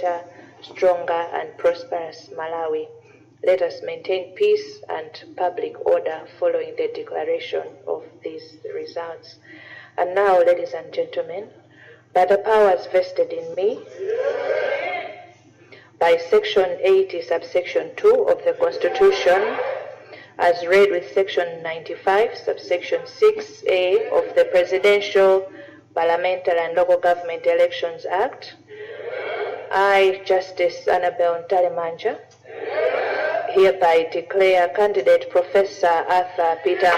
better, stronger and prosperous Malawi. Let us maintain peace and public order following the declaration of these results. And now, ladies and gentlemen, by the powers vested in me by Section 80, subsection 2 of the Constitution, as read with Section 95, subsection 6A of the Presidential, Parliamentary and Local Government Elections Act, I, Justice Annabel Ntalemanja, hereby declare candidate Professor Arthur Peter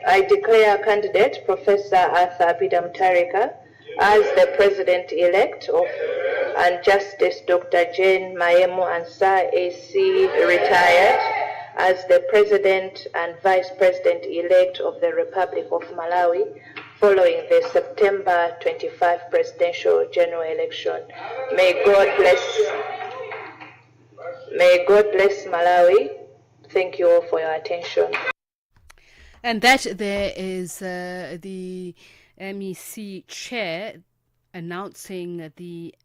I declare candidate Professor Arthur Peter Mutharika as the President-elect of and Justice Dr. Jane Mayemu Ansah AC retired as the President and Vice President-elect of the Republic of Malawi following the September 25 presidential general election. May God bless Malawi. Thank you all for your attention. And that there is the MEC chair announcing the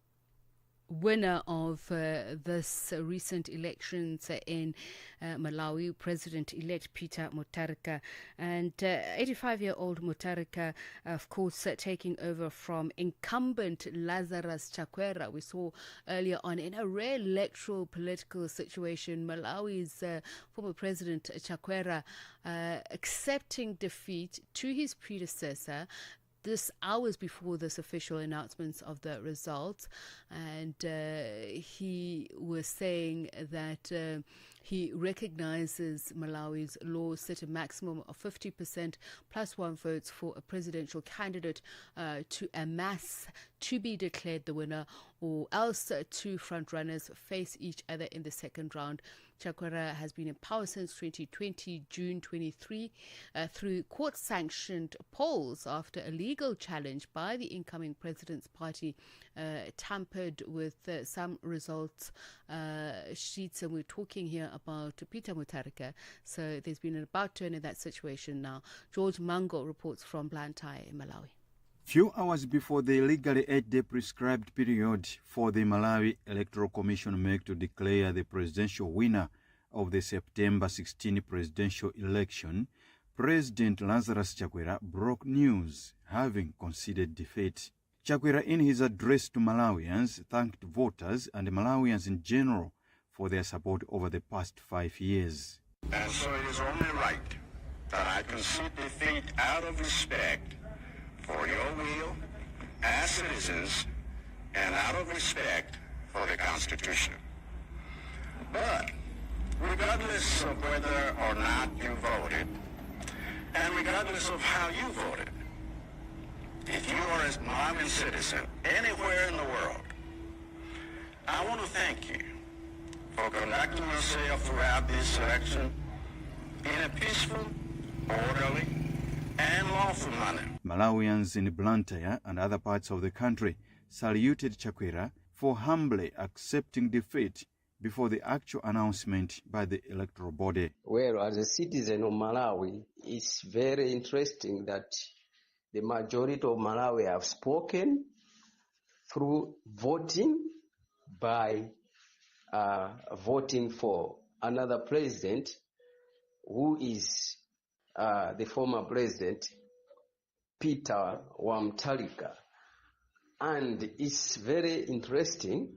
winner of this recent elections in Malawi, President-elect Peter Mutharika. And 85-year-old Mutharika, of course, taking over from incumbent Lazarus Chakwera. We saw earlier on in a rare electoral political situation, Malawi's former President Chakwera accepting defeat to his predecessor this hours before this official announcements of the results, and he was saying that he recognizes Malawi's laws set a maximum of 50% plus one votes for a presidential candidate to amass to be declared the winner, or else two front-runners face each other in the second round. Chakwera has been in power since 2020, June 23, through court-sanctioned polls after a legal challenge by the incoming president's party tampered with some results sheets. And we're talking here about Peter Mutharika. So there's been an about-turn in that situation now. George Mango reports from Blantyre in Malawi. Few hours before the legally 8-day prescribed period for the Malawi Electoral Commission make to declare the presidential winner of the September 16 presidential election, President Lazarus Chakwera broke news, having conceded defeat. Chakwera, in his address to Malawians, thanked voters and Malawians in general for their support over the past 5 years. And so it is only right that I concede defeat out of respect for your will as citizens and out of respect for the Constitution. But regardless of whether or not you voted, and regardless of how you voted, if you are a Malawian citizen anywhere in the world, I want to thank you for conducting yourself throughout this election in a peaceful, orderly, and lawful manner. Malawians in Blantyre and other parts of the country saluted Chakwera for humbly accepting defeat before the actual announcement by the electoral body. Well, as a citizen of Malawi, it's very interesting that the majority of Malawi have spoken through voting by voting for another president who is the former president, Peter Mutharika. And it's very interesting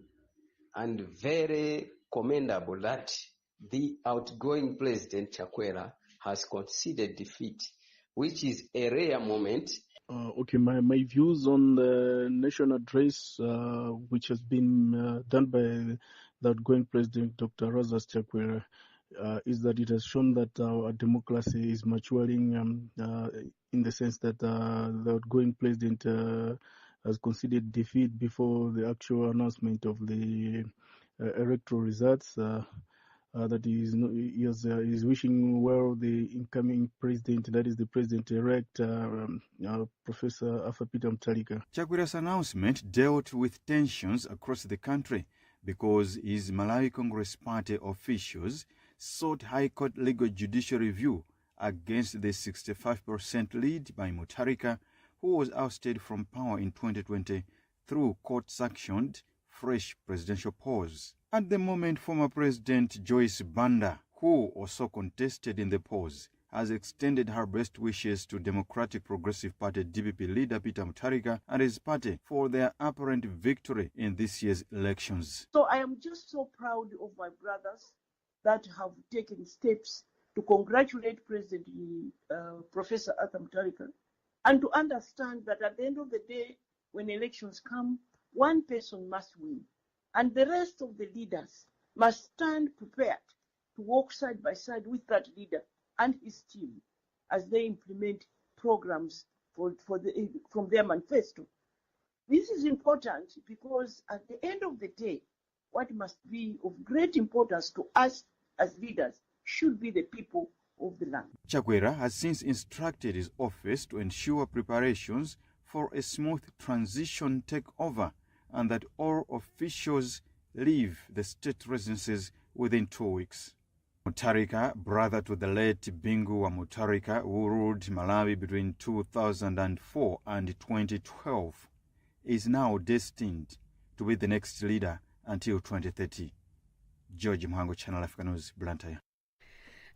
and very commendable that the outgoing president, Chakwera, has conceded defeat, which is a rare moment. My views on the national address, which has been done by the outgoing president, Dr. Lazarus Chakwera, is that it has shown that our democracy is maturing in the sense that the outgoing president has conceded defeat before the actual announcement of the electoral results. That he is wishing well the incoming president, that is the president-elect, Professor Arthur Peter Mutharika. Chakwera's announcement dealt with tensions across the country because his Malawi Congress Party officials sought High Court legal judicial review against the 65% lead by Mutharika, who was ousted from power in 2020 through court-sanctioned fresh presidential pause. At the moment, former President Joyce Banda, who also contested in the pause, has extended her best wishes to Democratic Progressive Party DPP leader Peter Mutharika and his party for their apparent victory in this year's elections. So I am just so proud of my brothers that have taken steps to congratulate President Professor Arthur Mutharika and to understand that at the end of the day, when elections come, one person must win, and the rest of the leaders must stand prepared to walk side by side with that leader and his team as they implement programs from their manifesto. This is important because at the end of the day, what must be of great importance to us as leaders should be the people of the land. Chakwera has since instructed his office to ensure preparations for a smooth transition take over and that all officials leave the state residences within 2 weeks. Mutharika, brother to the late Bingu wa Mutharika, who ruled Malawi between 2004 and 2012, is now destined to be the next leader until 2030. George Mhango, Channel Africa News, Blantyre.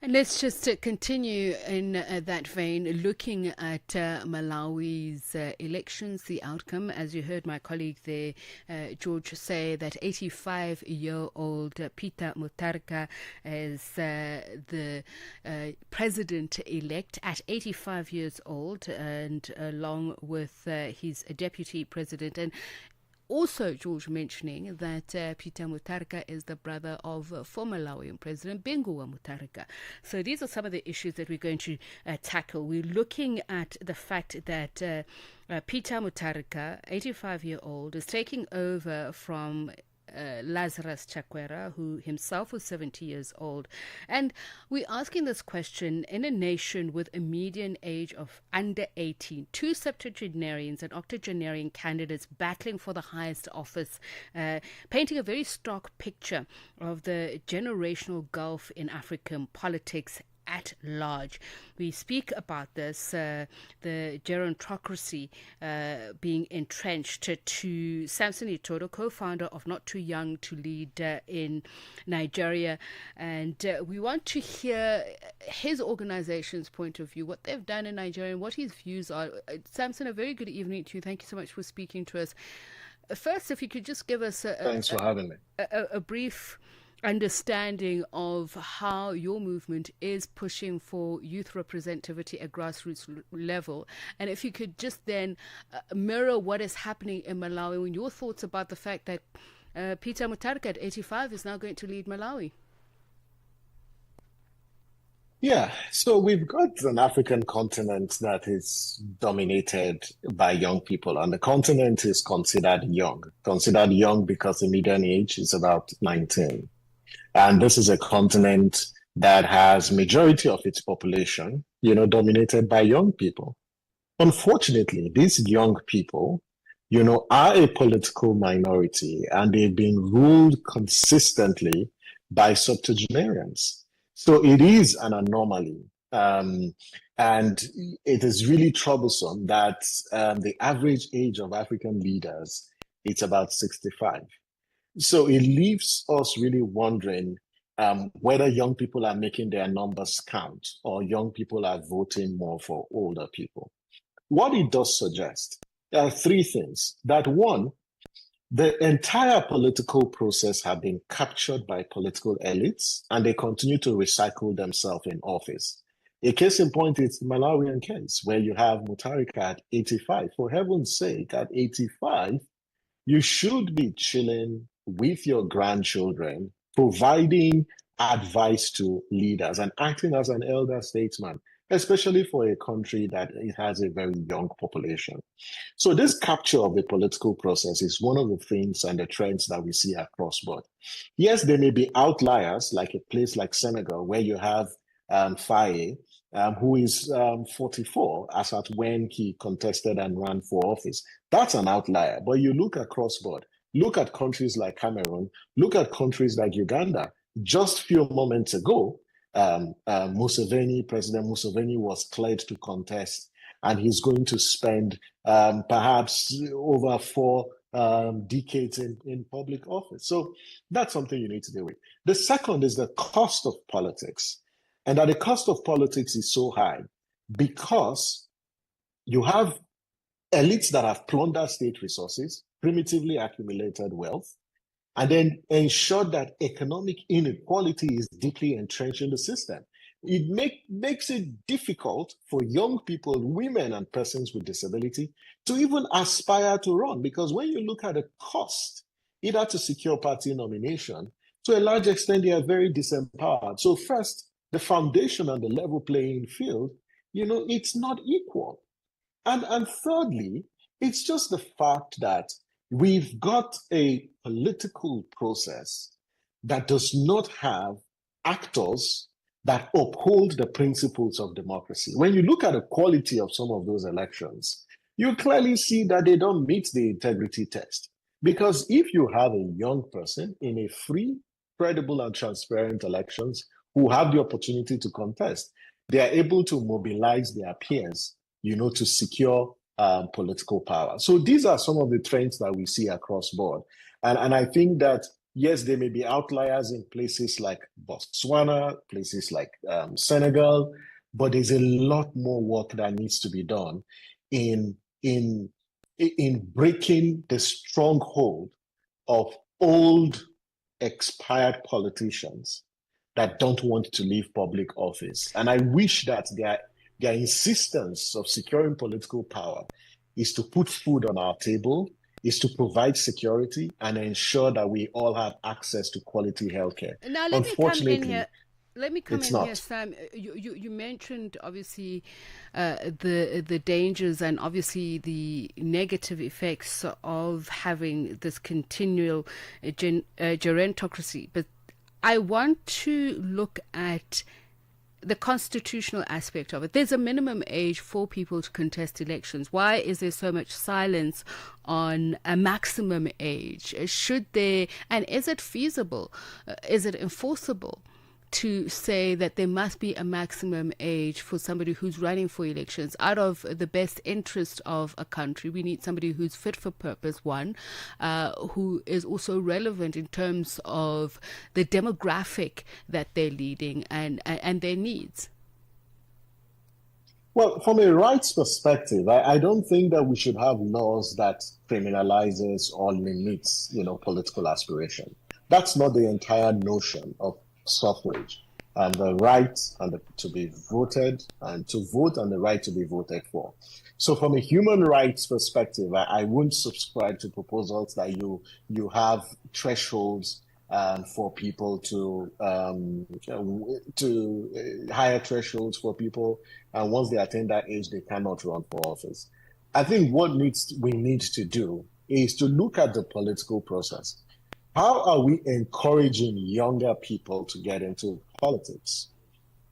And let's just continue in that vein, looking at Malawi's elections, the outcome. As you heard my colleague there, George, say that 85-year-old Peter Mutharika is the president-elect at 85 years old, and along with his deputy president. And also, George mentioning that Peter Mutharika is the brother of former Malawian President Bingu wa Mutharika. So these are some of the issues that we're going to tackle. We're looking at the fact that Peter Mutharika, 85-year-old, is taking over from Lazarus Chakwera, who himself was 70 years old. And we're asking this question in a nation with a median age of under 18, two septuagenarians and octogenarian candidates battling for the highest office, painting a very stark picture of the generational gulf in African politics at large. We speak about this, the gerontocracy being entrenched, to Samson Itodo, co-founder of Not Too Young to Lead in Nigeria. And we want to hear his organization's point of view, what they've done in Nigeria and what his views are. Samson, a very good evening to you. Thank you so much for speaking to us. First, if you could just give us thanks for having me. A brief understanding of how your movement is pushing for youth representativity at grassroots level, and if you could just then mirror what is happening in Malawi and your thoughts about the fact that Peter Mutharika at 85 is now going to lead Malawi. Yeah, so we've got an African continent that is dominated by young people, and the continent is considered young because the median age is about 19. And this is a continent that has majority of its population, dominated by young people. Unfortunately, these young people, are a political minority, and they've been ruled consistently by septuagenarians. So it is an anomaly. And it is really troublesome that the average age of African leaders, it's about 65. So it leaves us really wondering whether young people are making their numbers count or young people are voting more for older people. What it does suggest, there are three things. That one, the entire political process have been captured by political elites, and they continue to recycle themselves in office. A case in point is the Malawian case, where you have Mutharika at 85. For heaven's sake, at 85, you should be chilling with your grandchildren, providing advice to leaders and acting as an elder statesman, especially for a country that it has a very young population. So this capture of the political process is one of the things and the trends that we see across board. Yes, there may be outliers, like a place like Senegal, where you have Faye, who is 44 as at when he contested and ran for office. That's an outlier. But you look across board, Look at countries like Cameroon. Look at countries like Uganda. Just a few moments ago, President Museveni was cleared to contest, and he's going to spend perhaps over 4 decades in public office. So that's something you need to deal with. The second is the cost of politics, and that the cost of politics is so high because you have elites that have plundered state resources, primitively accumulated wealth, and then ensure that economic inequality is deeply entrenched in the system. It makes it difficult for young people, women, and persons with disability to even aspire to run, because when you look at the cost, either to secure party nomination, to a large extent, they are very disempowered. So first, the foundation and the level playing field, it's not equal. And thirdly, it's just the fact that we've got a political process that does not have actors that uphold the principles of democracy. When you look at the quality of some of those elections, you clearly see that they don't meet the integrity test. Because if you have a young person in a free, credible, and transparent elections who have the opportunity to contest, they are able to mobilize their peers, to secure political power. So these are some of the trends that we see across board. And I think that, yes, there may be outliers in places like Botswana, places like Senegal, but there's a lot more work that needs to be done in breaking the stronghold of old, expired politicians that don't want to leave public office. And I wish that their insistence of securing political power is to put food on our table, is to provide security, and ensure that we all have access to quality healthcare. Now, let me come in here, Sam. You mentioned obviously the dangers and obviously the negative effects of having this continual gerontocracy, but I want to look at the constitutional aspect of it. There's a minimum age for people to contest elections. Why is there so much silence on a maximum age? Should there, and is it feasible? Is it enforceable to say that there must be a maximum age for somebody who's running for elections out of the best interest of a country? We need somebody who's fit for purpose, one, who is also relevant in terms of the demographic that they're leading and their needs. Well, from a rights perspective, I don't think that we should have laws that criminalizes or limits, political aspiration. That's not the entire notion of suffrage, and the right to be voted and to vote and the right to be voted for. So from a human rights perspective, I wouldn't subscribe to proposals that you have thresholds for people to higher thresholds for people, and once they attain that age, they cannot run for office. I think what we need to do is to look at the political process. How are we encouraging younger people to get into politics?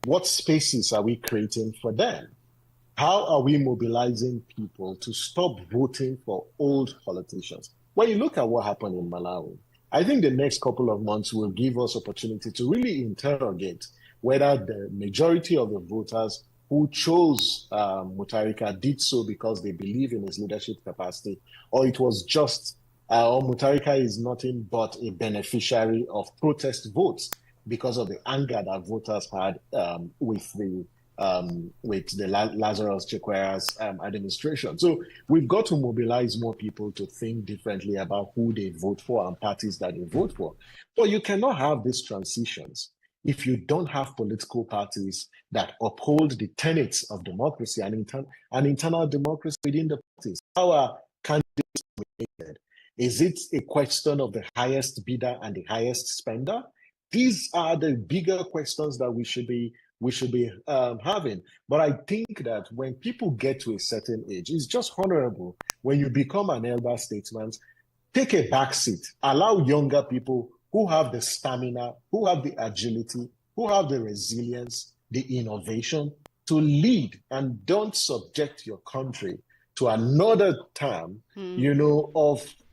What spaces are we creating for them? How are we mobilizing people to stop voting for old politicians? When you look at what happened in Malawi, I think the next couple of months will give us opportunity to really interrogate whether the majority of the voters who chose Mutharika did so because they believe in his leadership capacity, or it was just Mutharika is nothing but a beneficiary of protest votes because of the anger that voters had with the Lazarus Chakwera's administration. So we've got to mobilize more people to think differently about who they vote for and parties that they vote for. But you cannot have these transitions if you don't have political parties that uphold the tenets of democracy and internal democracy within the parties. How are candidates nominated? Is it a question of the highest bidder and the highest spender? These are the bigger questions that we should be having. But I think that when people get to a certain age, it's just honorable when you become an elder statesman, take a back seat, allow younger people who have the stamina, who have the agility, who have the resilience, the innovation to lead, and don't subject your country to another term,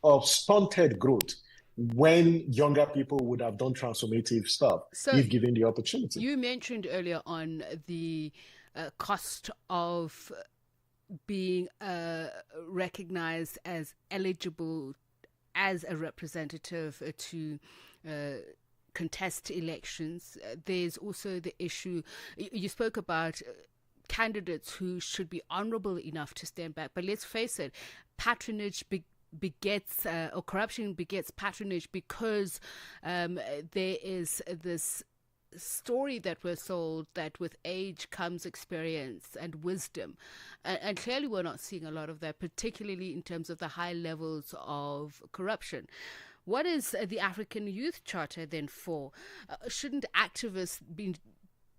of stunted growth when younger people would have done transformative stuff if given the opportunity. You mentioned earlier on the cost of being recognized as eligible as a representative to contest elections. There's also the issue, you spoke about candidates who should be honorable enough to stand back, but let's face it, patronage begets or corruption begets patronage, because there is this story that we're sold that with age comes experience and wisdom, and clearly we're not seeing a lot of that, particularly in terms of the high levels of corruption. What is the African Youth Charter then for? Shouldn't activists be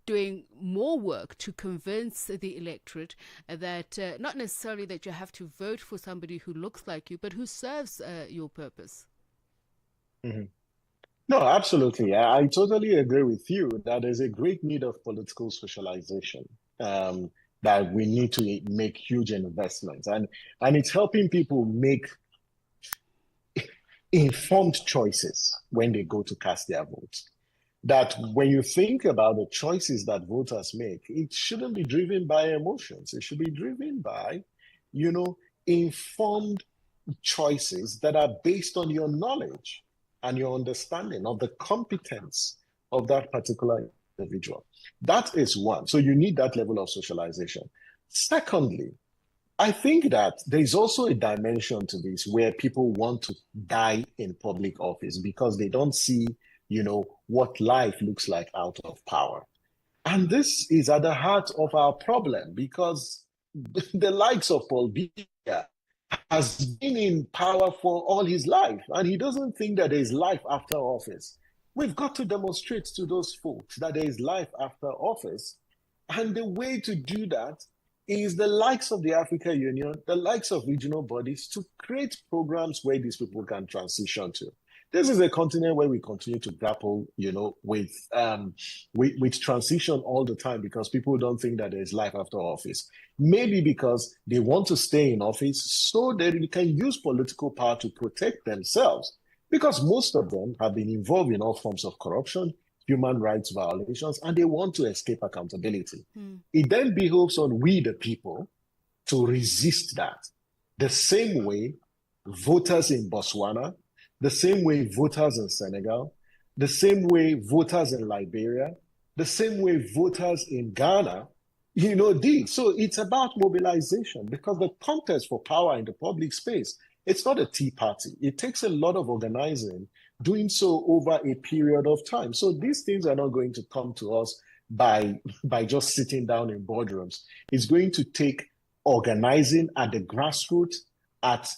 doing more work to convince the electorate that not necessarily that you have to vote for somebody who looks like you, but who serves your purpose? Mm-hmm. No, absolutely. I totally agree with you that there's a great need of political socialization, that we need to make huge investments. And it's helping people make informed choices when they go to cast their votes. That when you think about the choices that voters make, it shouldn't be driven by emotions. It should be driven by, informed choices that are based on your knowledge and your understanding of the competence of that particular individual. That is one. So you need that level of socialization. Secondly, I think that there's also a dimension to this where people want to die in public office because they don't see, what life looks like out of power. And this is at the heart of our problem, because the likes of Paul Biya has been in power for all his life, and he doesn't think that there is life after office. We've got to demonstrate to those folks that there is life after office. And the way to do that is the likes of the African Union, the likes of regional bodies, to create programs where these people can transition to. This is a continent where we continue to grapple, with transition all the time, because people don't think that there's life after office. Maybe because they want to stay in office so that they can use political power to protect themselves, because most of them have been involved in all forms of corruption, human rights violations, and they want to escape accountability. It then behoves on we, the people, to resist that. The same way voters in Botswana, the same way voters in Senegal, the same way voters in Liberia, the same way voters in Ghana, did. So it's about mobilization, because the contest for power in the public space, it's not a tea party. It takes a lot of organizing, doing so over a period of time. So these things are not going to come to us by just sitting down in boardrooms. It's going to take organizing at the grassroots, at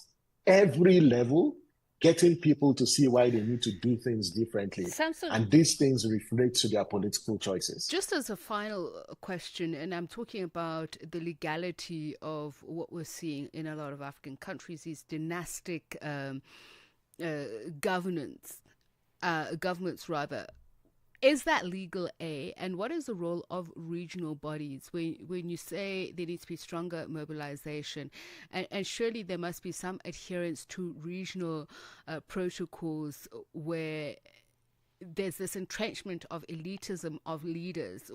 every level, getting people to see why they need to do things differently. Samson, and these things reflect to their political choices. Just as a final question, and I'm talking about the legality of what we're seeing in a lot of African countries, these dynastic governments rather. Is that legal, A? And what is the role of regional bodies when you say there needs to be stronger mobilization? And surely there must be some adherence to regional protocols where there's this entrenchment of elitism of leaders.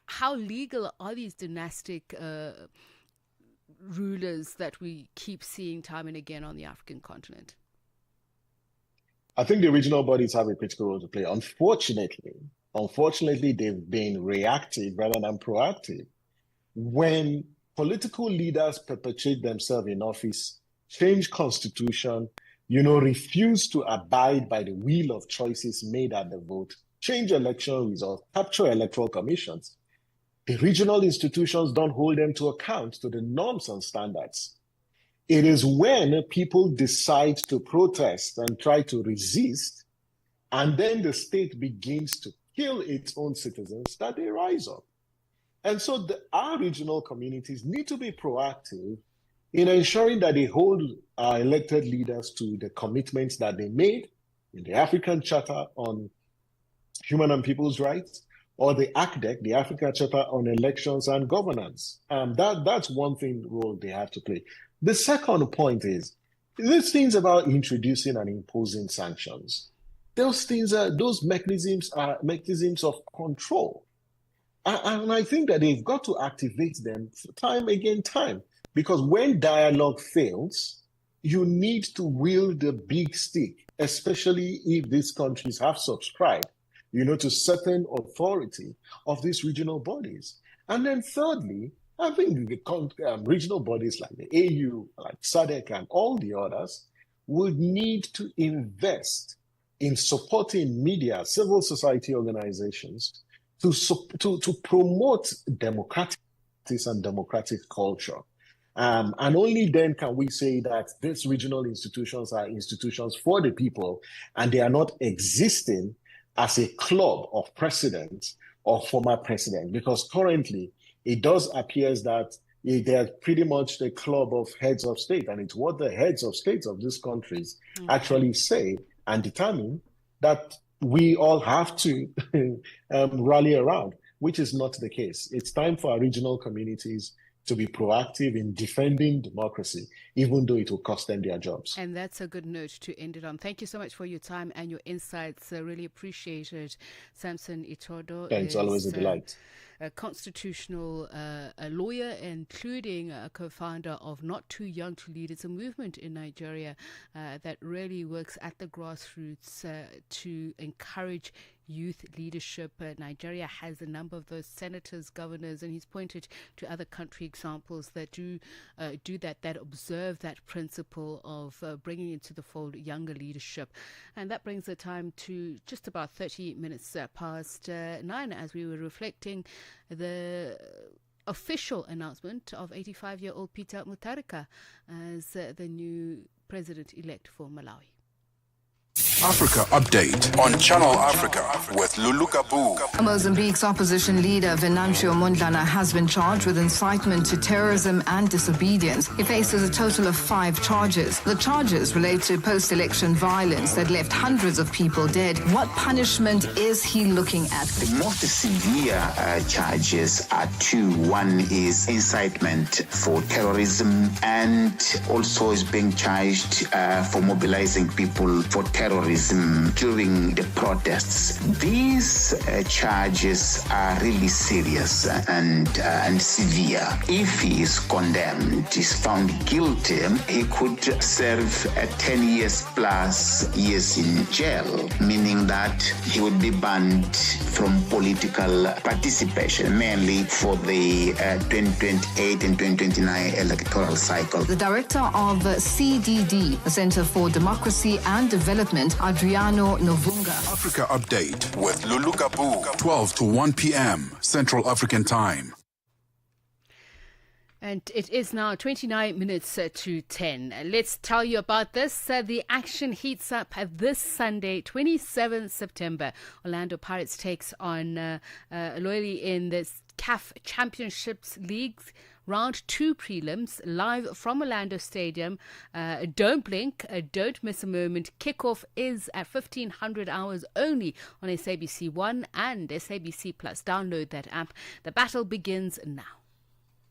How legal are these dynastic rulers that we keep seeing time and again on the African continent? I think the regional bodies have a critical role to play. Unfortunately, they've been reactive rather than proactive. When political leaders perpetuate themselves in office, change constitution, refuse to abide by the wheel of choices made at the vote, change election results, capture electoral commissions, the regional institutions don't hold them to account to the norms and standards. It is when people decide to protest and try to resist, and then the state begins to kill its own citizens, that they rise up. And so our regional communities need to be proactive in ensuring that they hold our elected leaders to the commitments that they made in the African Charter on Human and People's Rights, or the ACDEC, the Africa Charter on Elections and Governance. That's one thing role they have to play. The second point is these things about introducing and imposing sanctions. Those mechanisms are mechanisms of control. And I think that they've got to activate them time again, because when dialogue fails, you need to wield the big stick, especially if these countries have subscribed, to certain authority of these regional bodies. And then thirdly, I think the regional bodies like the AU, like SADC and all the others would need to invest in supporting media, civil society organizations to promote democratic and democratic culture. And only then can we say that these regional institutions are institutions for the people and they are not existing as a club of presidents or former presidents, because currently it does appear that they're pretty much the club of heads of state, and it's what the heads of states of these countries actually say and determine that we all have to rally around, which is not the case. It's time for our regional communities to be proactive in defending democracy, even though it will cost them their jobs. And that's a good note to end it on. Thank you so much for your time and your insights. Really appreciate it. Samson Itodo It's always a delight. A constitutional a lawyer, including a co-founder of Not Too Young to Lead. It's a movement in Nigeria that really works at the grassroots to encourage youth leadership. Nigeria has a number of those senators, governors, and he's pointed to other country examples that do that observe that principle of bringing into the fold younger leadership. And that brings the time to just about 30 minutes past 9 as we were reflecting the official announcement of 85-year-old Peter Mutharika as the new president-elect for Malawi. Africa Update on Channel Africa with Lulu Gabu. Mozambique's opposition leader Venancio Mondlane has been charged with incitement to terrorism and disobedience. He faces a total of 5 charges. The charges relate to post-election violence that left hundreds of people dead. What punishment is he looking at? The most severe charges are 2. One is incitement for terrorism, and also is being charged for mobilizing people for terrorism during the protests. These charges are really serious and severe. If he is condemned, is found guilty, he could serve 10 years plus years in jail, meaning that he would be banned from political participation, mainly for the 2028 and 2029 electoral cycle. The director of CDD, the Center for Democracy and Development, Adriano Novunga. Africa Update with Lulu Gabu, 12 to 1 p.m. Central African Time. And it is now 29 minutes to 10. Let's tell you about this. The action heats up this Sunday, 27 September. Orlando Pirates takes on Loyally in the CAF Championships Leagues. Round 2 prelims live from Orlando Stadium. Don't blink, don't miss a moment. Kickoff is at 1500 hours only on SABC 1 and SABC Plus. Download that app. The battle begins now.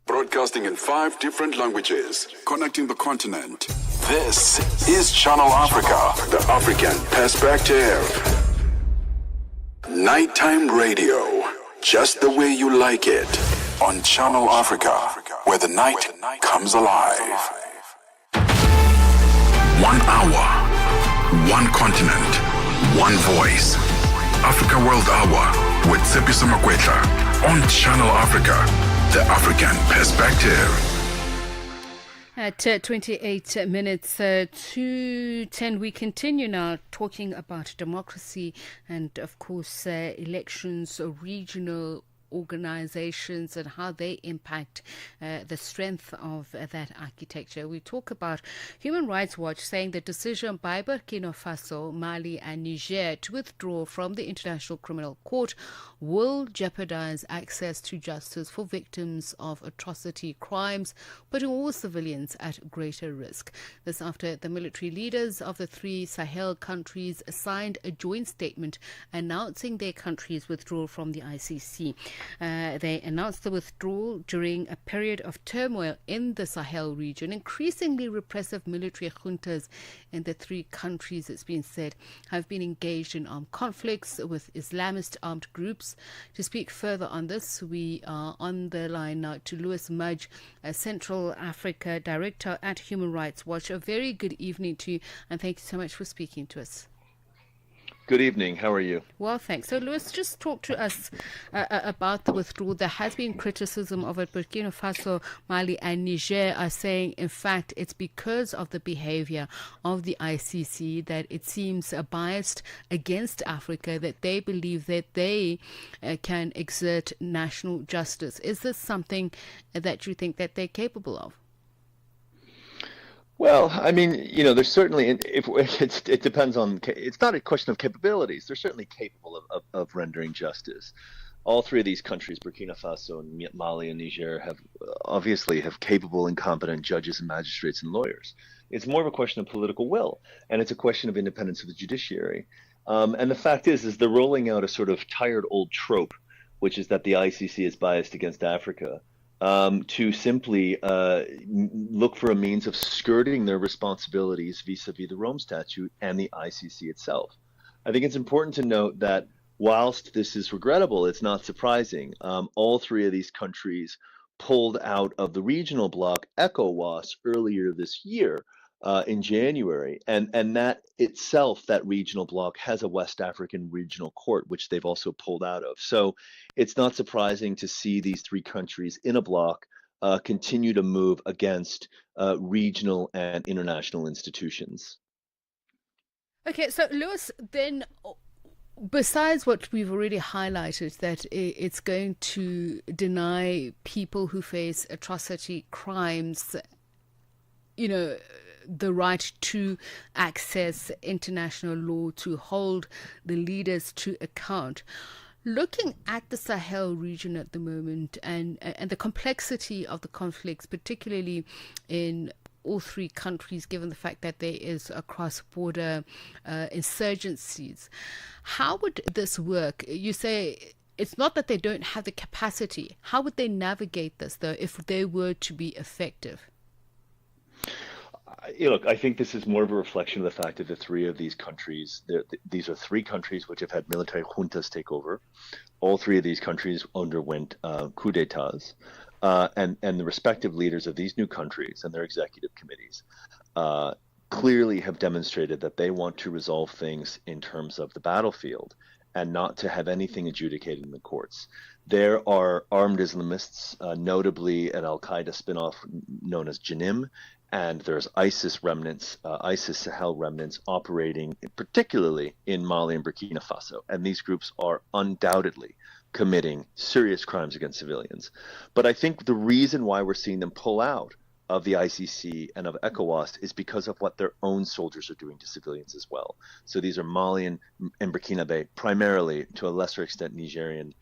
Broadcasting in 5 different languages, connecting the continent. This is Channel Africa, the African perspective. Nighttime radio, just the way you like it. On Channel Africa, where the night comes alive. 1 hour, 1 continent, 1 voice. Africa World Hour with Tsepiso Makwetla on Channel Africa, the African perspective. At 28 minutes to 10, we continue now talking about democracy and, of course, elections, regional organizations and how they impact the strength of that architecture. We talk about Human Rights Watch saying the decision by Burkina Faso, Mali and Niger to withdraw from the International Criminal Court will jeopardize access to justice for victims of atrocity crimes, putting all civilians at greater risk. This after the military leaders of the three Sahel countries signed a joint statement announcing their country's withdrawal from the ICC. They announced the withdrawal during a period of turmoil in the Sahel region. Increasingly repressive military juntas in the three countries, it's been said, have been engaged in armed conflicts with Islamist armed groups. To speak further on this, we are on the line now to Louis Mudge, a Central Africa Director at Human Rights Watch. A very good evening to you, and thank you so much for speaking to us. Good evening. How are you? Well, thanks. So, Louis, just talk to us about the withdrawal. There has been criticism of it. Burkina Faso, Mali and Niger are saying, in fact, it's because of the behavior of the ICC that it seems biased against Africa, that they believe that they can exert national justice. Is this something that you think that they're capable of? Well, I mean, there's certainly, it depends on, it's not a question of capabilities. They're certainly capable of rendering justice. All three of these countries, Burkina Faso and Mali and Niger, have capable and competent judges and magistrates and lawyers. It's more of a question of political will, and it's a question of independence of the judiciary. And the fact is they're rolling out a sort of tired old trope, which is that the ICC is biased against Africa. To simply look for a means of skirting their responsibilities vis-a-vis the Rome Statute and the ICC itself. I think it's important to note that whilst this is regrettable, it's not surprising. All three of these countries pulled out of the regional bloc ECOWAS earlier this year in January, and that itself, that regional bloc, has a West African regional court, which they've also pulled out of. So it's not surprising to see these three countries in a bloc continue to move against regional and international institutions. Okay, so Louis, then, besides what we've already highlighted, that it's going to deny people who face atrocity crimes, the right to access international law, to hold the leaders to account. Looking at the Sahel region at the moment and the complexity of the conflicts, particularly in all three countries, given the fact that there is a cross-border insurgencies, how would this work? You say it's not that they don't have the capacity. How would they navigate this, though, if they were to be effective? Look, I think this is more of a reflection of the fact that the three of these countries, these are three countries which have had military juntas take over. All three of these countries underwent coup d'etats, and the respective leaders of these new countries and their executive committees clearly have demonstrated that they want to resolve things in terms of the battlefield and not to have anything adjudicated in the courts. There are armed Islamists, notably an Al-Qaeda spinoff known as Janim, and there's ISIS remnants, ISIS Sahel remnants operating particularly in Mali and Burkina Faso. And these groups are undoubtedly committing serious crimes against civilians. But I think the reason why we're seeing them pull out of the ICC and of ECOWAS is because of what their own soldiers are doing to civilians as well. So these are Malian and Burkinabe, primarily, to a lesser extent Nigerian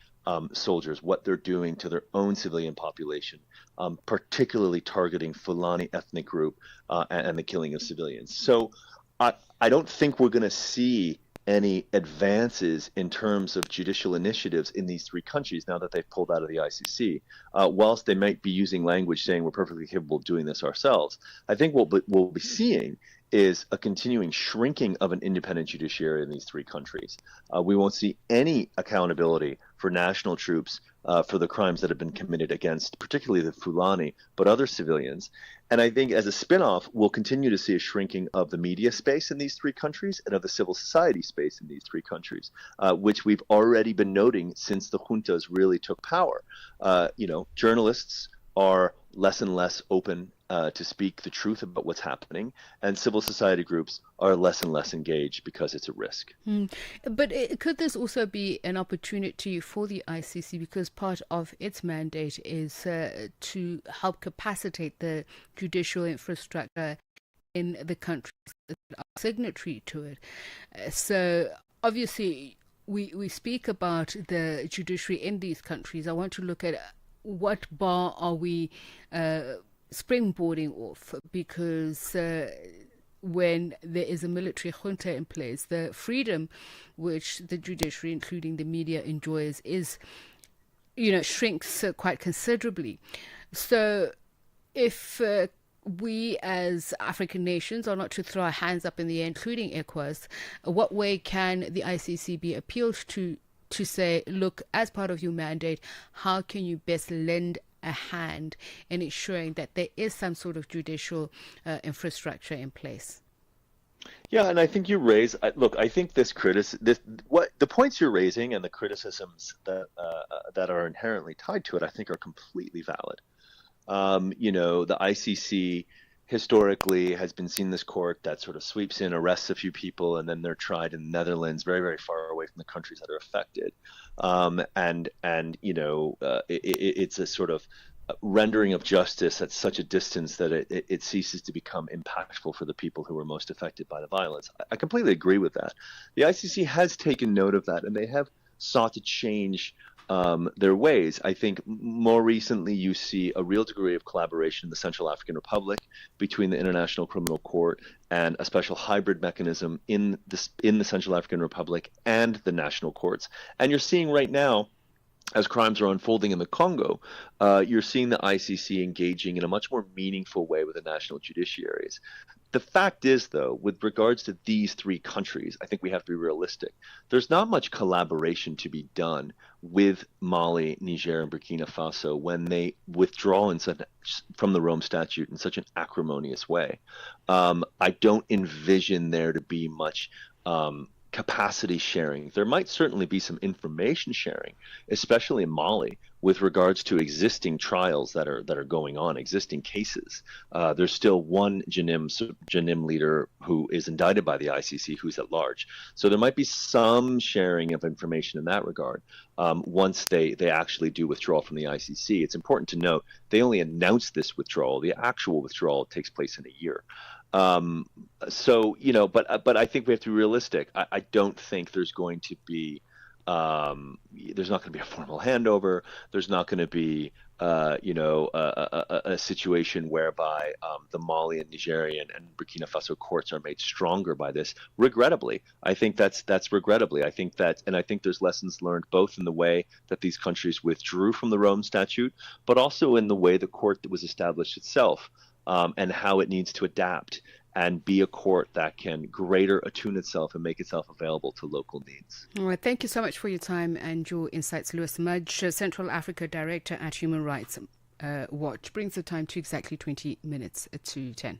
soldiers, what they're doing to their own civilian population, particularly targeting Fulani ethnic group and the killing of civilians. So I don't think we're going to see any advances in terms of judicial initiatives in these three countries now that they've pulled out of the ICC. Whilst they might be using language saying we're perfectly capable of doing this ourselves, I think what we'll be seeing is a continuing shrinking of an independent judiciary in these three countries. We won't see any accountability for national troops for the crimes that have been committed against particularly the Fulani, but other civilians. And I think as a spin-off, we'll continue to see a shrinking of the media space in these three countries and of the civil society space in these three countries, which we've already been noting since the juntas really took power. Journalists are less and less open to speak the truth about what's happening, and civil society groups are less and less engaged because it's a risk. But could this also be an opportunity for the ICC, because part of its mandate is to help capacitate the judicial infrastructure in the countries that are signatory to it? So obviously we speak about the judiciary in these countries. I want to look at what bar are we springboarding off, because when there is a military junta in place, the freedom which the judiciary, including the media, enjoys is, shrinks quite considerably. So if we as African nations are not to throw our hands up in the air, including ECOWAS, what way can the ICC be appealed to say, look, as part of your mandate, how can you best lend a hand in ensuring that there is some sort of judicial infrastructure in place? Yeah, and I think you raise. I think what the points you're raising and the criticisms that are inherently tied to it, I think, are completely valid. The ICC historically has been seen this court that sort of sweeps in, arrests a few people, and then they're tried in the Netherlands, very, very far away from the countries that are affected. It's a sort of rendering of justice at such a distance that it ceases to become impactful for the people who are most affected by the violence. I completely agree with that. The ICC has taken note of that, and they have sought to change their ways. I think more recently you see a real degree of collaboration in the Central African Republic between the International Criminal Court and a special hybrid mechanism in the Central African Republic and the national courts. And you're seeing right now, as crimes are unfolding in the Congo, you're seeing the ICC engaging in a much more meaningful way with the national judiciaries. The fact is, though, with regards to these three countries, I think we have to be realistic. There's not much collaboration to be done with Mali, Niger, and Burkina Faso when they withdraw from the Rome Statute in such an acrimonious way. I don't envision there to be much capacity sharing. There might certainly be some information sharing, especially in Mali, with regards to existing trials that are going on, existing cases. There's still one Janim leader who is indicted by the ICC who's at large. So there might be some sharing of information in that regard once they actually do withdraw from the ICC. It's important to note they only announced this withdrawal. The actual withdrawal takes place in a year. But I think we have to be realistic. I don't think there's going to be there's not going to be a formal handover. There's not going to be a situation whereby the Mali and Nigerian and Burkina Faso courts are made stronger by this. Regrettably, I think that's regrettably. I think there's lessons learned both in the way that these countries withdrew from the Rome Statute, but also in the way the court that was established itself. And how it needs to adapt and be a court that can greater attune itself and make itself available to local needs. All right, thank you so much for your time and your insights, Lewis Mudge, Central Africa Director at Human Rights Watch. Brings the time to exactly 20 minutes to 10.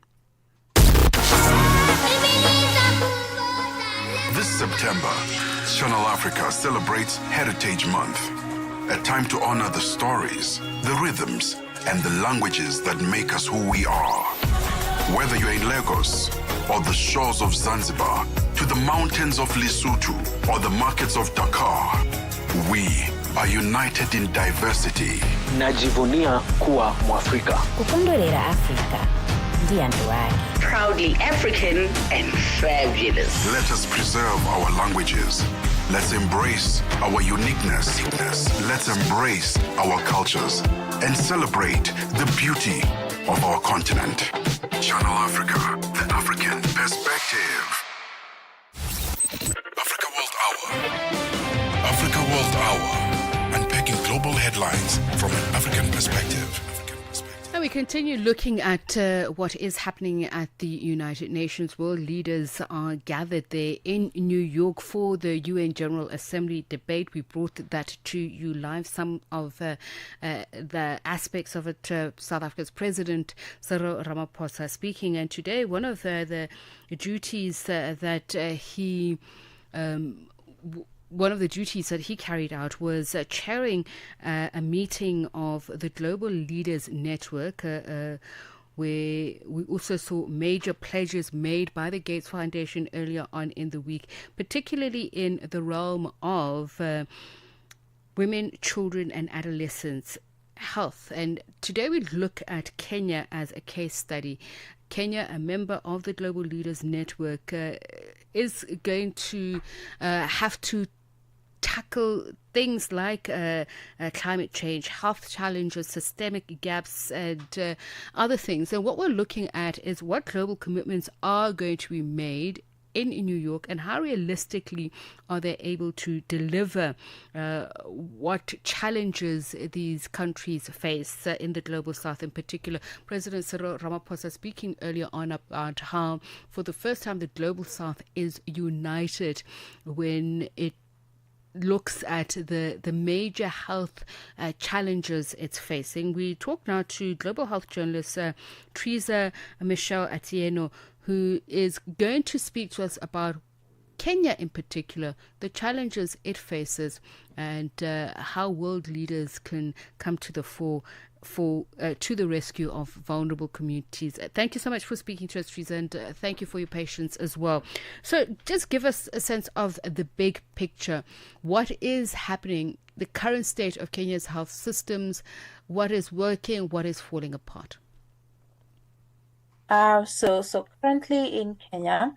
This September, Channel Africa celebrates Heritage Month, a time to honor the stories, the rhythms, and the languages that make us who we are. Whether you're in Lagos or the shores of Zanzibar, to the mountains of Lesotho or the markets of Dakar, we are united in diversity. Najivunia kuwa Mwafrika. Kukondolera Afrika ndiye nduwake. Proudly African and fabulous. Let us preserve our languages. Let's embrace our uniqueness. Let's embrace our cultures and celebrate the beauty of our continent. Channel Africa, the African perspective. Africa World Hour. Africa World Hour. Unpacking global headlines from an African perspective. And we continue looking at what is happening at the United Nations. World leaders are gathered there in New York for the UN General Assembly debate. We brought that to you live. Some of the aspects of it, South Africa's President Cyril Ramaphosa speaking. And today, one of the duties that he carried out was chairing a meeting of the Global Leaders Network, where we also saw major pledges made by the Gates Foundation earlier on in the week, particularly in the realm of women, children, and adolescents health. And today we look at Kenya as a case study. Kenya, a member of the Global Leaders Network, is going to have to tackle things like climate change, health challenges, systemic gaps, and other things. And what we're looking at is what global commitments are going to be made in New York, and how realistically are they able to deliver what challenges these countries face in the global south in particular. President Cyril Ramaphosa speaking earlier on about how for the first time the global south is united when it looks at the major health challenges it's facing. We talk now to global health journalist Teresa Michelle Atieno, who is going to speak to us about Kenya in particular, the challenges it faces, and how world leaders can come to the fore to the rescue of vulnerable communities. Thank you so much for speaking to us, Teresa, and thank you for your patience as well. So just give us a sense of the big picture. What is happening, the current state of Kenya's health systems, what is working, what is falling apart? So currently in Kenya,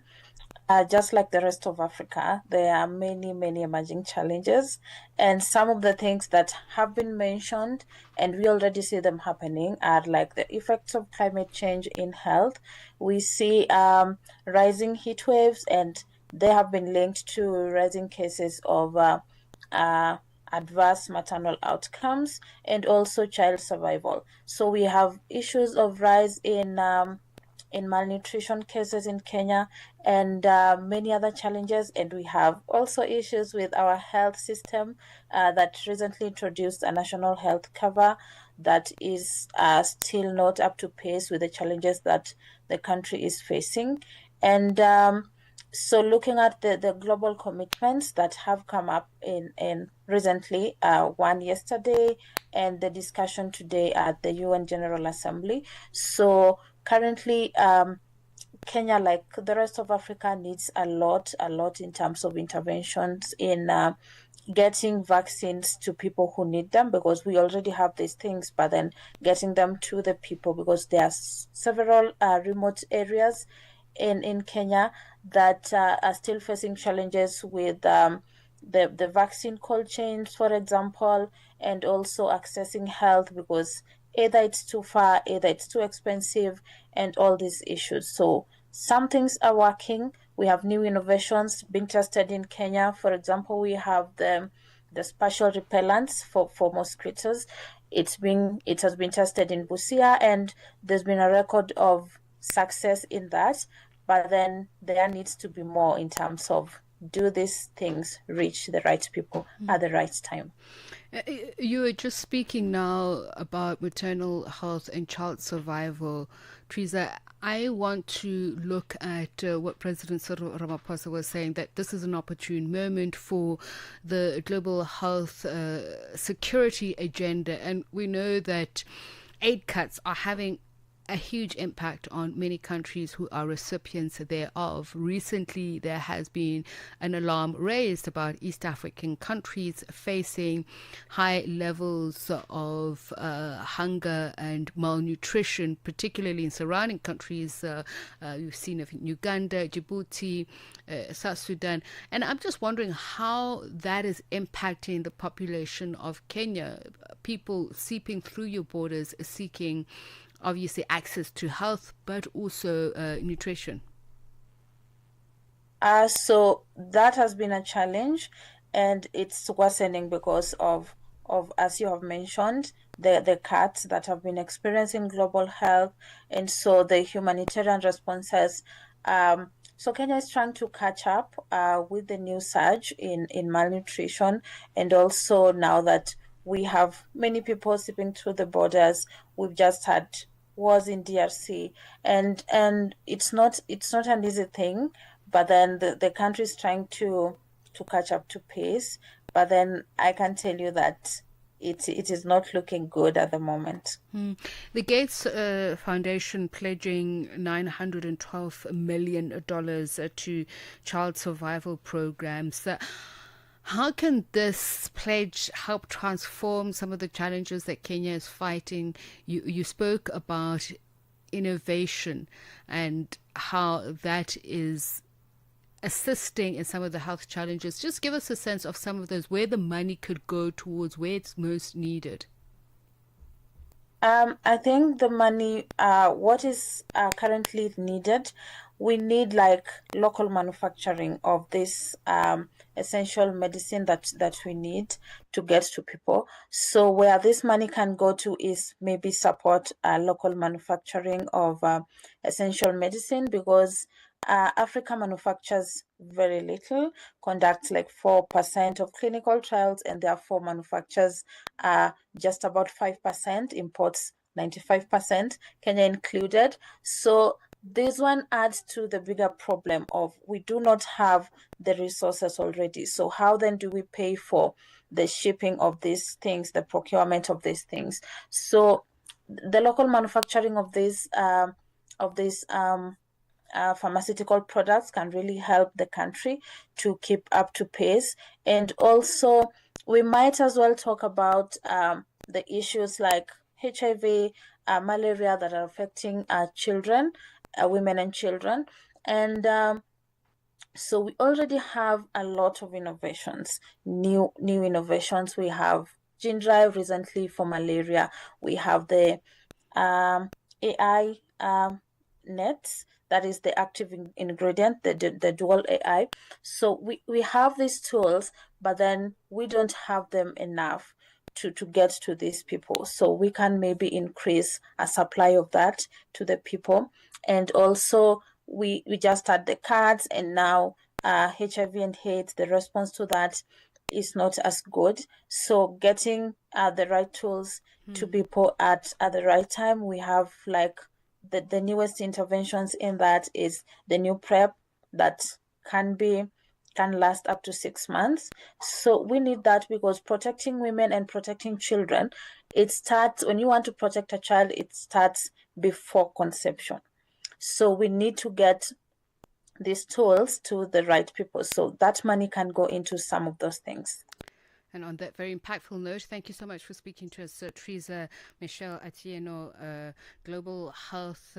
just like the rest of Africa, there are many emerging challenges, and some of the things that have been mentioned, and we already see them happening, are like the effects of climate change in health. We see rising heat waves, and they have been linked to rising cases of adverse maternal outcomes and also child survival. So we have issues of rise in malnutrition cases in Kenya, and many other challenges. And we have also issues with our health system that recently introduced a national health cover that is still not up to pace with the challenges that the country is facing. And so looking at the global commitments that have come up in recently, one yesterday and the discussion today at the UN General Assembly. So currently, Kenya, like the rest of Africa, needs a lot in terms of interventions in getting vaccines to people who need them, because we already have these things, but then getting them to the people, because there are several remote areas in Kenya that are still facing challenges with the vaccine cold chains, for example, and also accessing health, because either it's too far, either it's too expensive, and all these issues. So some things are working. We have new innovations being tested in Kenya. For example, we have the spatial repellents for mosquitoes. It has been tested in Busia, and there's been a record of success in that. But then there needs to be more in terms of, do these things reach the right people at the right time? You were just speaking now about maternal health and child survival. Teresa, I want to look at what President Cyril Ramaphosa was saying, that this is an opportune moment for the global health security agenda. And we know that aid cuts are having a huge impact on many countries who are recipients thereof. Recently, there has been an alarm raised about East African countries facing high levels of hunger and malnutrition, particularly in surrounding countries. You've seen of Uganda, Djibouti, South Sudan. And I'm just wondering how that is impacting the population of Kenya, people seeping through your borders seeking obviously access to health, but also nutrition. So that has been a challenge, and it's worsening because of as you have mentioned, the cuts that have been experienced in global health, and so the humanitarian responses. So Kenya is trying to catch up with the new surge in malnutrition, and also now that we have many people slipping through the borders. We've just had wars in DRC, and it's not an easy thing. But then the country is trying to catch up to pace. But then I can tell you that it is not looking good at the moment. The Gates Foundation pledging $912 million to child survival programs. How can this pledge help transform some of the challenges that Kenya is fighting? You spoke about innovation and how that is assisting in some of the health challenges. Just give us a sense of some of those, where the money could go towards, where it's most needed. I think the money, what is currently needed, we need like local manufacturing of this essential medicine that we need to get to people. So where this money can go to is maybe support local manufacturing of essential medicine, because Africa manufactures very little, conducts like 4% of clinical trials, and therefore manufactures just about 5%, imports 95%, Kenya included. So this one adds to the bigger problem of we do not have the resources already. So how then do we pay for the shipping of these things, the procurement of these things? So the local manufacturing of these pharmaceutical products can really help the country to keep up to pace. And also we might as well talk about the issues like HIV, malaria that are affecting children, women and children. And so we already have a lot of innovations, new innovations. We have Gene Drive recently for malaria. We have the AI nets, that is the active ingredient, the dual AI. So we have these tools, but then we don't have them enough to get to these people. So we can maybe increase a supply of that to the people. And also we just had the cards, and now HIV and AIDS, the response to that is not as good. So getting the right tools to people at the right time. We have like the newest interventions in that is the new PrEP that can last up to 6 months. So we need that, because protecting women and protecting children, it starts when you want to protect a child, it starts before conception. So we need to get these tools to the right people. So that money can go into some of those things. And on that very impactful note, thank you so much for speaking to us, Teresa Michelle Atieno, global health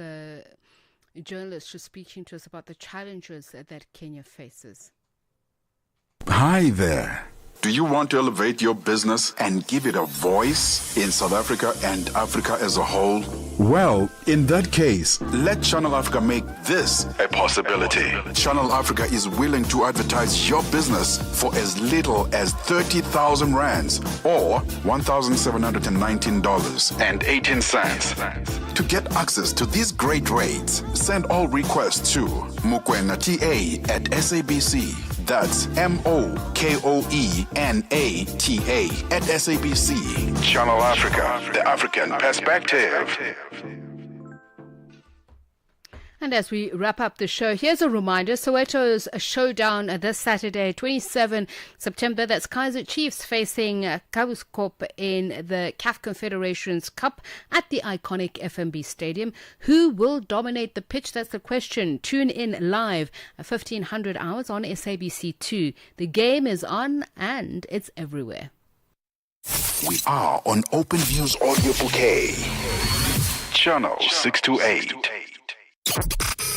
journalist, for speaking to us about the challenges that Kenya faces. Hi there. Do you want to elevate your business and give it a voice in South Africa and Africa as a whole? Well, in that case, let Channel Africa make this a possibility. Channel Africa is willing to advertise your business for as little as 30,000 rands or $1,719.18. To get access to these great rates, send all requests to mukwenata@SABC. That's MOKOENATA@SABC. Channel Africa, the African perspective. And as we wrap up the show, here's a reminder. Soweto's showdown this Saturday, 27 September. That's Kaizer Chiefs facing Kabuskop in the CAF Confederations Cup at the iconic FNB Stadium. Who will dominate the pitch? That's the question. Tune in live at 1500 hours on SABC2. The game is on and it's everywhere. We are on OpenView's audio bouquet. Channel 628.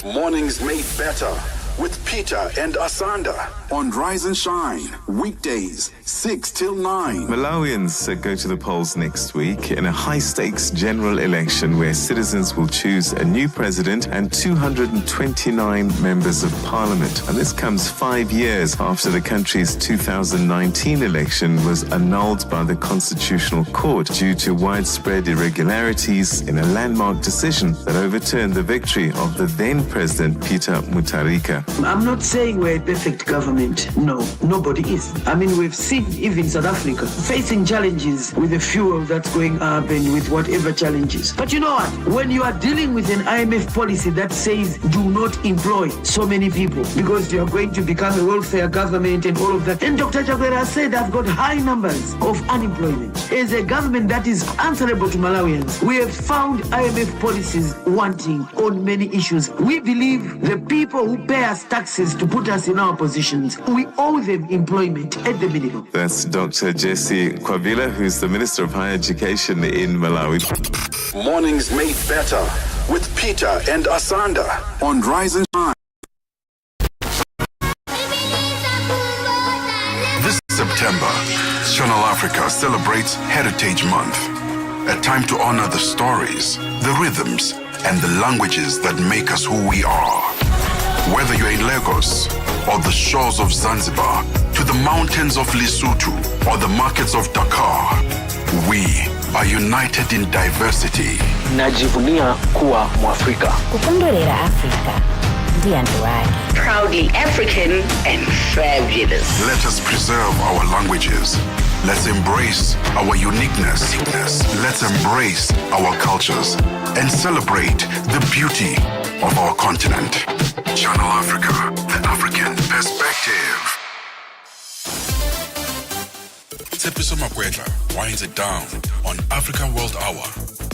Mornings made better with Peter and Asanda on Rise and Shine, weekdays 6 till 9. Malawians go to the polls next week in a high-stakes general election where citizens will choose a new president and 229 members of parliament. And this comes 5 years after the country's 2019 election was annulled by the Constitutional Court due to widespread irregularities in a landmark decision that overturned the victory of the then President Peter Mutharika. Kwabila. I'm not saying we're a perfect government. No, nobody is. I mean, we've seen even South Africa facing challenges with the fuel that's going up and with whatever challenges. But you know what? When you are dealing with an IMF policy that says do not employ so many people because you are going to become a welfare government and all of that, and Dr. Chakwera said I've got high numbers of unemployment. As a government that is answerable to Malawians, we have found IMF policies wanting on many issues. We believe the people who pay us taxes to put us in our positions, we owe them employment at the minimum. That's Dr. Jesse Kwabila, who's the Minister of Higher Education in Malawi. Mornings made better with Peter and Asanda on Rise and Shine. This September, Channel Africa celebrates Heritage Month, a time to honor the stories, the rhythms, and the languages that make us who we are. Whether you're in Lagos or the shores of Zanzibar, to the mountains of Lesotho or the markets of Dakar, we are united in diversity. Najivunia kuwa Mwafrika. Kukondolera Afrika ndiye nduwake. Proudly African and fabulous. Let us preserve our languages. Let's embrace our uniqueness. Let's embrace our cultures and celebrate the beauty of our continent. Channel Africa, the African perspective. Tsepiso Makwetla winds it down on Africa World Hour,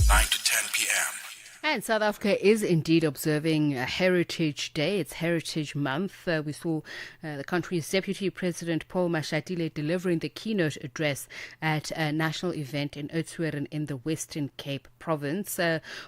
9 to 10 p.m. And South Africa is indeed observing Heritage Day. It's Heritage Month. We saw the country's Deputy President Paul Mashatile delivering the keynote address at a national event in Oudtshoorn in the Western Cape province.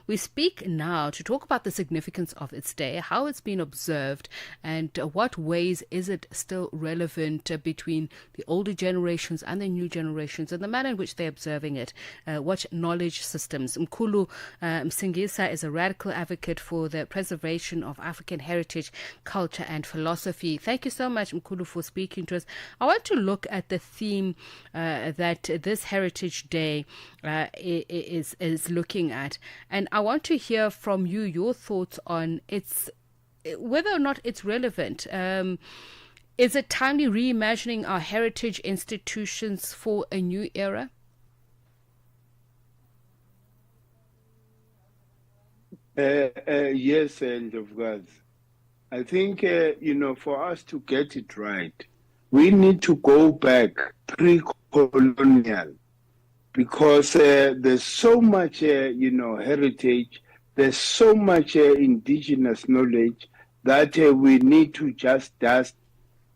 We speak now to talk about the significance of its day, how it's been observed, and what ways is it still relevant between the older generations and the new generations, and the manner in which they're observing it. What knowledge systems? Mkhulu Msingisa is a radical advocate for the preservation of African heritage, culture and philosophy. Thank you so much, Mkhulu, for speaking to us. I want to look at the theme that this Heritage Day is looking at, and I want to hear from you your thoughts on whether or not it's relevant. Is it timely reimagining our heritage institutions for a new era? Yes, and of course. I think, for us to get it right, we need to go back pre-colonial because there's so much, heritage, there's so much indigenous knowledge that we need to just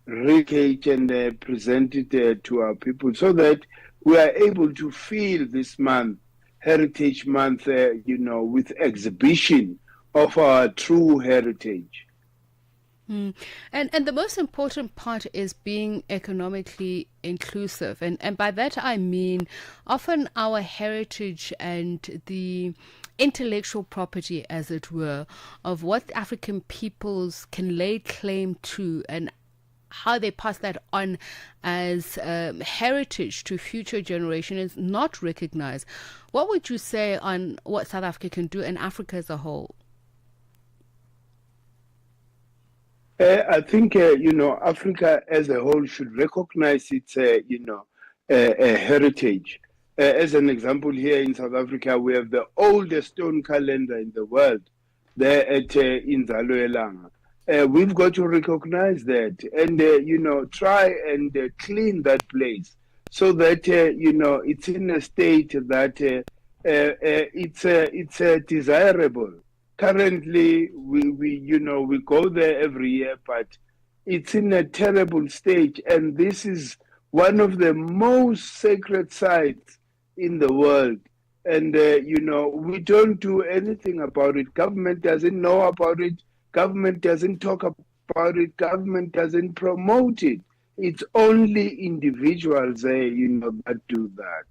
recage and present it to our people so that we are able to feel this month, Heritage Month, with exhibition of our true heritage. And the most important part is being economically inclusive. And by that I mean often our heritage and the intellectual property, as it were, of what African peoples can lay claim to and how they pass that on as heritage to future generations is not recognized. What would you say on what South Africa can do and Africa as a whole? I think, Africa as a whole should recognize its, heritage. As an example, here in South Africa, we have the oldest stone calendar in the world there at Inzalo Elanga. We've got to recognize that and, try and clean that place so that, it's in a state that it's desirable. Currently, we go there every year, but it's in a terrible state. And this is one of the most sacred sites in the world. And, we don't do anything about it. Government doesn't know about it. Government doesn't talk about it. Government doesn't promote it. It's only individuals, that do that.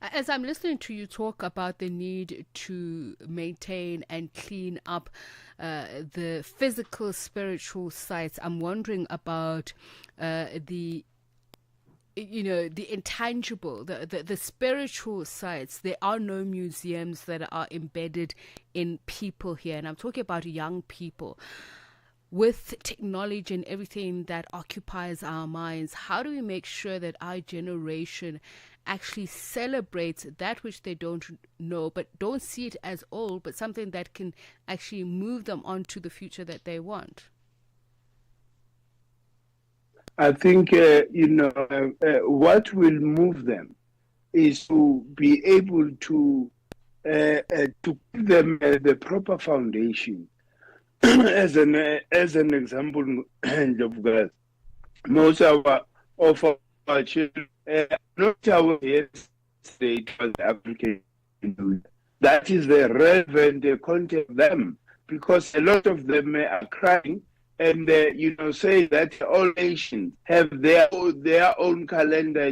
As I'm listening to you talk about the need to maintain and clean up the physical, spiritual sites, I'm wondering about the intangible, the spiritual sites. There are no museums that are embedded in people here, and I'm talking about young people. with technology and everything that occupies our minds, how do we make sure that our generation actually celebrates that which they don't know, but don't see it as old, but something that can actually move them on to the future that they want? I think, what will move them is to be able to give them the proper foundation. As an example, of that, most of our children not our state was African. That is the relevant content of them, because a lot of them are crying and say that all nations have their own calendar,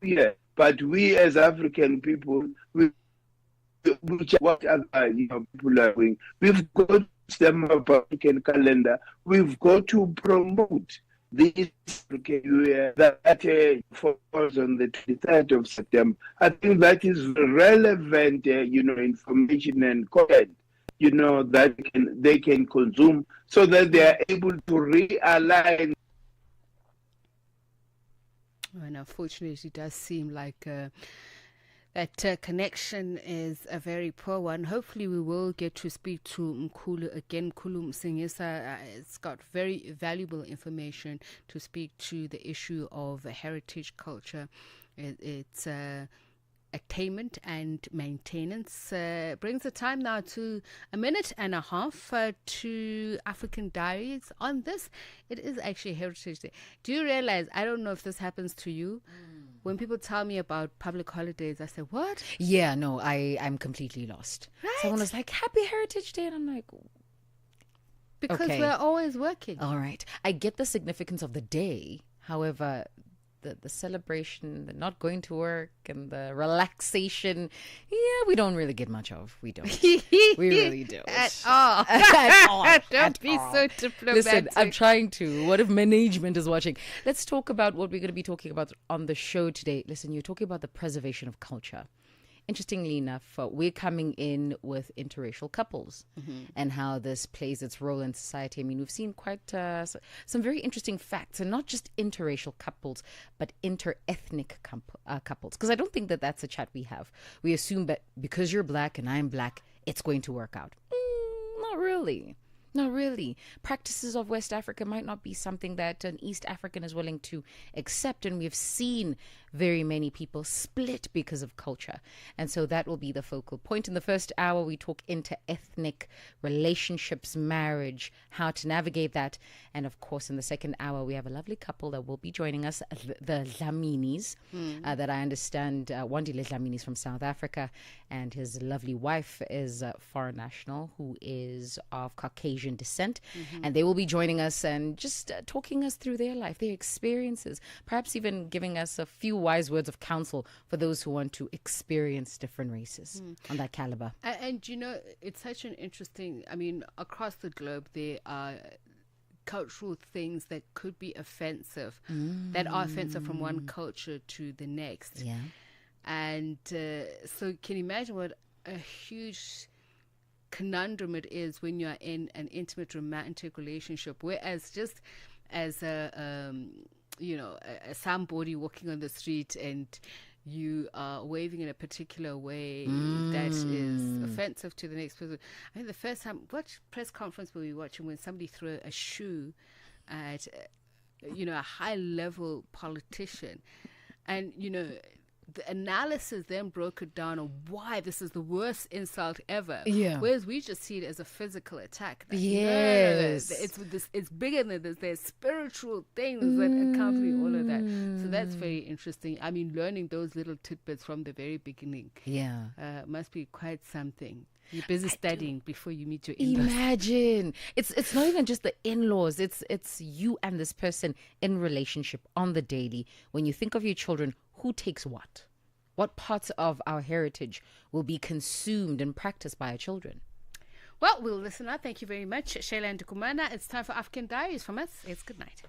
yeah. But we as African people, which what other people are doing, we've got to stem up African calendar. We've got to promote this that falls on the 23rd of September. I think that is relevant, information and content, that they can consume, so that they are able to realign. And unfortunately, it does seem like that connection is a very poor one. Hopefully we will get to speak to Mkhulu again. Mkhulu Msingisa, it's got very valuable information to speak to the issue of heritage culture. It's attainment and maintenance. Brings the time now to a minute and a half to African Diaries. On this, it is actually Heritage Day. Do you realize, I don't know if this happens to you, when people tell me about public holidays, I say, what? Yeah, no, I'm completely lost. Right? Someone was like, Happy Heritage Day, and I'm like, because okay. we're always working. All right. I get the significance of the day. However, the celebration, the not going to work, and the relaxation, we don't really get much of. We don't. We really don't. At all. At all. Don't be so diplomatic. Listen, I'm trying to. What if management is watching? Let's talk about what we're going to be talking about on the show today. Listen, you're talking about the preservation of culture. Interestingly enough, we're coming in with interracial couples and how this plays its role in society. I mean, we've seen quite some very interesting facts, and not just interracial couples, but interethnic couples. Because I don't think that that's a chat we have. We assume that because you're black and I'm black, it's going to work out. Not really. Not really. Practices of West Africa might not be something that an East African is willing to accept. And we've seen very many people split because of culture. And so that will be the focal point. In the first hour, we talk inter-ethnic relationships, marriage, how to navigate that. And of course, in the second hour, we have a lovely couple that will be joining us, the Dlaminis, that I understand, Wandile Dlamini is from South Africa, and his lovely wife is a foreign national who is of Caucasian descent. And they will be joining us and just talking us through their life, their experiences, perhaps even giving us a few wise words of counsel for those who want to experience different races on that caliber. And it's such an interesting, across the globe, there are cultural things that could be offensive, that are offensive from one culture to the next. Yeah. And so can you imagine what a huge conundrum it is when you're in an intimate romantic relationship, whereas just as somebody walking on the street and you are waving in a particular way that is offensive to the next person. I think the first time, what press conference were we watching when somebody threw a shoe at a high level politician, and the analysis then broke it down on why this is the worst insult ever. Yeah. Whereas we just see it as a physical attack. Like, yes. No, it's bigger than this. There's spiritual things that accompany all of that. So that's very interesting. Learning those little tidbits from the very beginning. Yeah. Must be quite something. You're busy studying before you meet your in-laws. Imagine. It's not even just the in-laws. It's you and this person in relationship on the daily. When you think of your children, who takes what? What parts of our heritage will be consumed and practiced by our children? Well, we'll listen up. Thank you very much, Shayla and Kumana. It's time for African Diaries from us. It's good night.